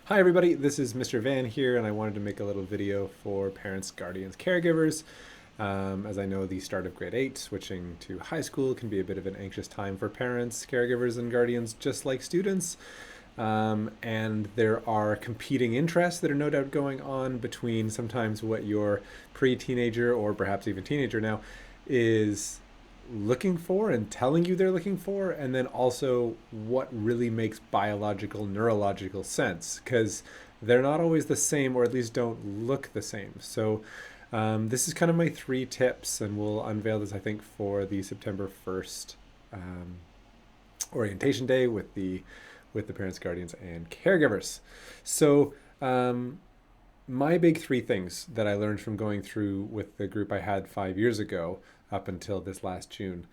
Hi everybody, this is Mr. Van here, and I wanted to make a little video for parents, guardians, caregivers. As I know, the start of grade 8, switching to high school can be a bit of an anxious time for parents, caregivers, and guardians, just like students. And there are competing interests that are no doubt going on between sometimes what your pre-teenager or perhaps even teenager now is looking for and telling you they're looking for, and then also what really makes biological, neurological sense, because they're not always the same, or at least don't look the same. So this is kind of my 3 tips, and we'll unveil this, I think, for the September 1st orientation day with the parents, guardians, and caregivers. So my big 3 things that I learned from going through with the group I had 5 years ago up until this last June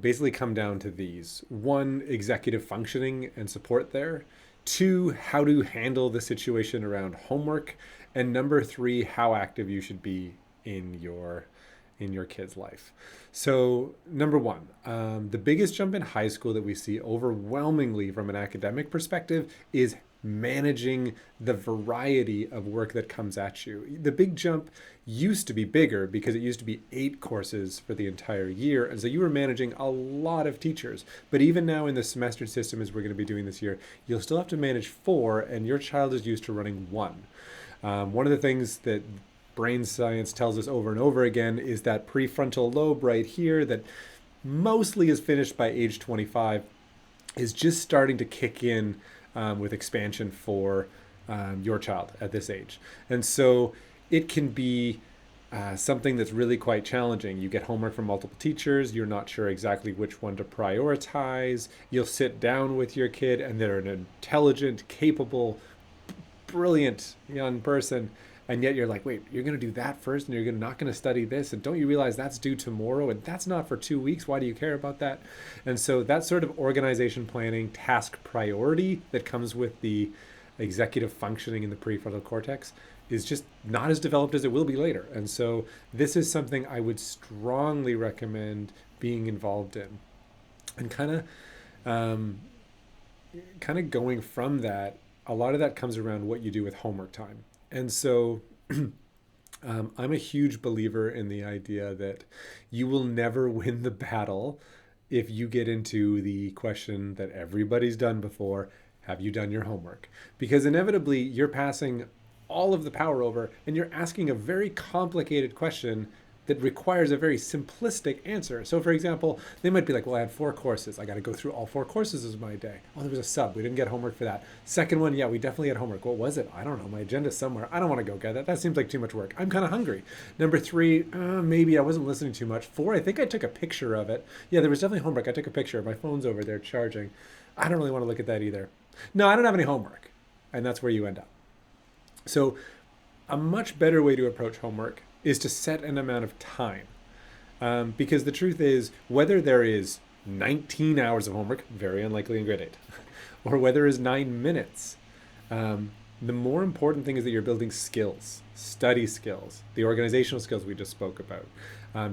basically come down to these. 1, executive functioning and support there. 2, how to handle the situation around homework. And number 3, how active you should be in your kid's life. So number 1, the biggest jump in high school that we see overwhelmingly from an academic perspective is managing the variety of work that comes at you. The big jump used to be bigger because it used to be 8 courses for the entire year. And so you were managing a lot of teachers. But even now in the semester system, as we're going to be doing this year, you'll still have to manage 4, and your child is used to running 1. One of the things that brain science tells us over and over again is that prefrontal lobe right here that mostly is finished by age 25 is just starting to kick in with expansion for your child at this age. And so it can be something that's really quite challenging. You get homework from multiple teachers, you're not sure exactly which one to prioritize. You'll sit down with your kid and they're an intelligent, capable, brilliant young person, and yet you're like, wait, you're going to do that first and you're not going to study this, and don't you realize that's due tomorrow and that's not for 2 weeks? Why do you care about that? And so that sort of organization, planning, task priority that comes with the executive functioning in the prefrontal cortex is just not as developed as it will be later. And so this is something I would strongly recommend being involved in, and kind of going from that. A lot of that comes around what you do with homework time. And so I'm a huge believer in the idea that you will never win the battle if you get into the question that everybody's done before: have you done your homework? Because inevitably you're passing all of the power over and you're asking a very complicated question that requires a very simplistic answer. So for example, they might be like, well, I had 4 courses. I got to go through all 4 courses of my day. Oh, there was a sub. We didn't get homework for that. Second one, yeah, we definitely had homework. What was it? I don't know. My agenda's somewhere. I don't want to go get that. That seems like too much work. I'm kind of hungry. Number 3, maybe I wasn't listening too much. 4, I think I took a picture of it. Yeah, there was definitely homework. I took a picture. My phone's over there charging. I don't really want to look at that either. No, I don't have any homework. And that's where you end up. So a much better way to approach homework is to set an amount of time. Because the truth is, whether there is 19 hours of homework, very unlikely in grade 8, or whether it's 9 minutes, the more important thing is that you're building skills, study skills, the organizational skills we just spoke about,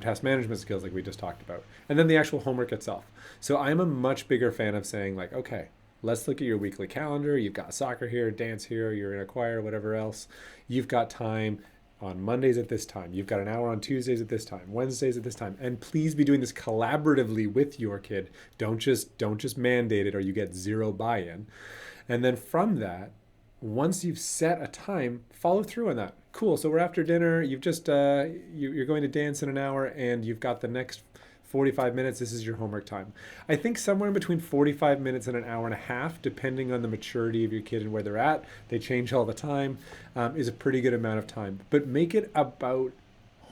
task management skills like we just talked about, and then the actual homework itself. So I'm a much bigger fan of saying, like, okay, let's look at your weekly calendar. You've got soccer here, dance here, you're in a choir, whatever else. You've got time on Mondays at this time. You've got an hour on Tuesdays at this time, Wednesdays at this time. And please be doing this collaboratively with your kid. Don't just mandate it or you get 0 buy-in. And then from that, once you've set a time, follow through on that. Cool. So we're after dinner. You've just you're going to dance in an hour, and you've got the next 45 minutes. This is your homework time. I think somewhere in between 45 minutes and an hour and a half, depending on the maturity of your kid and where they're at, they change all the time, is a pretty good amount of time. But make it about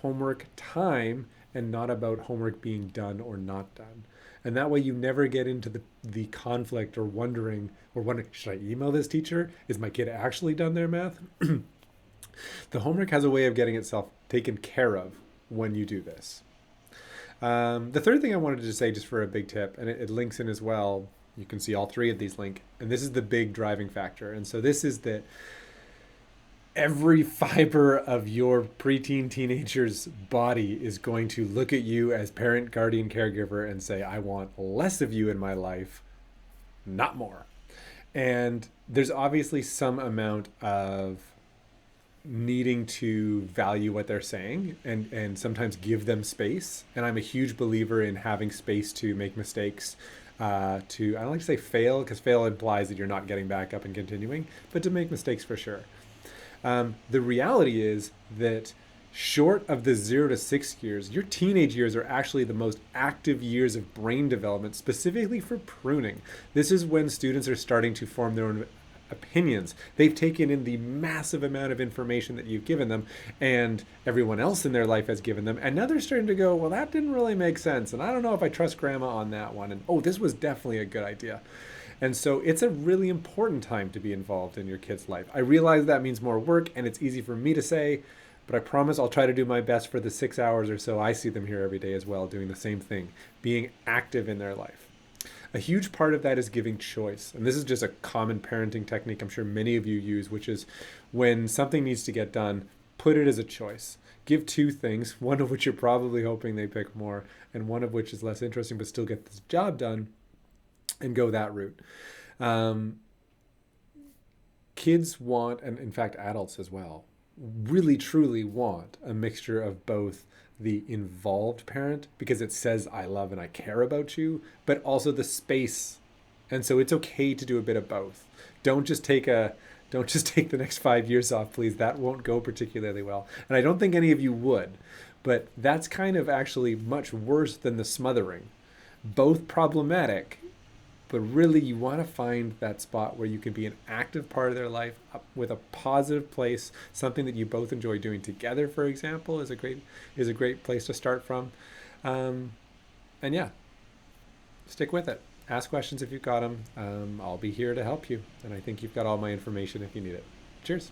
homework time and not about homework being done or not done. And that way you never get into the conflict or wondering, should I email this teacher? Is my kid actually done their math? The homework has a way of getting itself taken care of when you do this. The third thing I wanted to say, just for a big tip, and it links in as well, you can see all 3 of these link, and this is the big driving factor. And so this is that every fiber of your preteen teenager's body is going to look at you as parent, guardian, caregiver and say, I want less of you in my life, not more. And there's obviously some amount of needing to value what they're saying and sometimes give them space. And I'm a huge believer in having space to make mistakes. To I don't like to say fail because fail implies that you're not getting back up and continuing, but to make mistakes for sure. The reality is that short of the 0 to 6 years, your teenage years are actually the most active years of brain development, specifically for pruning. This is when students are starting to form their own opinions. They've taken in the massive amount of information that you've given them and everyone else in their life has given them. And now they're starting to go, well, that didn't really make sense. And I don't know if I trust grandma on that one. And oh, this was definitely a good idea. And so it's a really important time to be involved in your kid's life. I realize that means more work and it's easy for me to say, but I promise I'll try to do my best for the 6 hours or so I see them here every day as well, doing the same thing, being active in their life. A huge part of that is giving choice. And this is just a common parenting technique I'm sure many of you use, which is when something needs to get done, put it as a choice. Give two things, one of which you're probably hoping they pick more, and one of which is less interesting but still get the job done, and go that route. Um, Kids want, and in fact, adults as well, really truly want a mixture of both the involved parent because it says I love and I care about you, but also the space. And so it's okay to do a bit of both. Don't just take a don't just take the next 5 years off, please. That won't go particularly well. And I don't think any of you would. But that's kind of actually much worse than the smothering. Both problematic, but really you want to find that spot where you can be an active part of their life with a positive place, something that you both enjoy doing together, for example, is a great place to start from. And yeah, stick with it. Ask questions if you've got them. I'll be here to help you, and I think you've got all my information if you need it. Cheers.